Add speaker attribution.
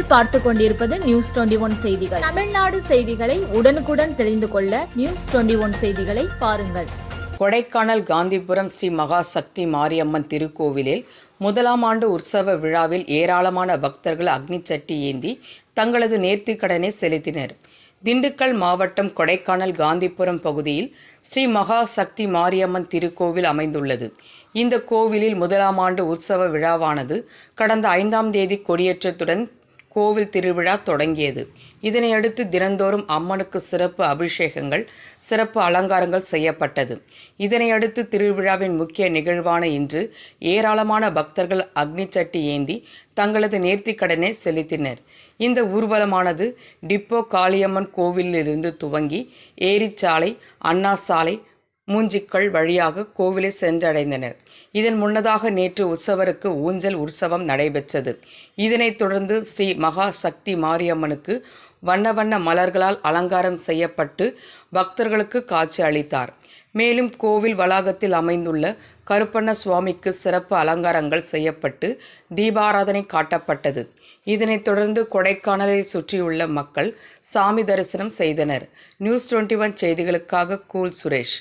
Speaker 1: நீங்கள் பார்த்து கொண்டிருப்பது நியூஸ் 21 செய்திகள். தமிழ்நாடு செய்திகளை உடனுக்குடன் தெரிந்து கொள்ள நியூஸ் 21 செய்திகளை பாருங்கள்.
Speaker 2: கொடைக்கானல் காந்திபுரம் ஸ்ரீ மகா சக்தி மாரியம்மன் திருக்கோவிலில் முதலாம் ஆண்டு உற்சவ விழாவில் ஏராளமான பக்தர்கள் அக்னி சட்டி ஏந்தி தங்களது நேர்த்திக்கடனை செலுத்தினர். திண்டுக்கல் மாவட்டம் கொடைக்கானல் காந்திபுரம் பகுதியில் ஸ்ரீ மகா சக்தி மாரியம்மன் திருக்கோவில் அமைந்துள்ளது. இந்த கோவிலில் முதலாம் ஆண்டு உற்சவ விழாவானது கடந்த 5ஆம் தேதி கொடியேற்றத்துடன் கோவில் திருவிழா தொடங்கியது. இதனையடுத்து தினந்தோறும் அம்மனுக்கு சிறப்பு அபிஷேகங்கள், சிறப்பு அலங்காரங்கள் செய்யப்பட்டது. இதனையடுத்து திருவிழாவின் முக்கிய நிகழ்வான இன்று ஏராளமான பக்தர்கள் அக்னி சட்டி ஏந்தி தங்களது நேர்த்திக்கடனை செலுத்தினர். இந்த ஊர்வலமானது டிப்போ காளியம்மன் கோவிலிலிருந்து துவங்கி ஏரிச்சாலை, அண்ணா சாலை, மூஞ்சிக்கள் வழியாக கோவிலை சென்றடைந்தனர். இதன் முன்னதாக நேற்று உற்சவருக்கு ஊஞ்சல் உற்சவம் நடைபெற்றது. இதனைத் தொடர்ந்து ஸ்ரீ மகா சக்தி மாரியம்மனுக்கு வண்ண வண்ண மலர்களால் அலங்காரம் செய்யப்பட்டு பக்தர்களுக்கு காட்சி அளித்தார். மேலும் கோவில் வளாகத்தில் அமைந்துள்ள கருப்பண்ண சுவாமிக்கு சிறப்பு அலங்காரங்கள் செய்யப்பட்டு தீபாராதனை காட்டப்பட்டது. இதனைத் தொடர்ந்து கொடைக்கானலை சுற்றியுள்ள மக்கள் சாமி தரிசனம் செய்தனர். நியூஸ் 21 செய்திகளுக்காக கூல் சுரேஷ்.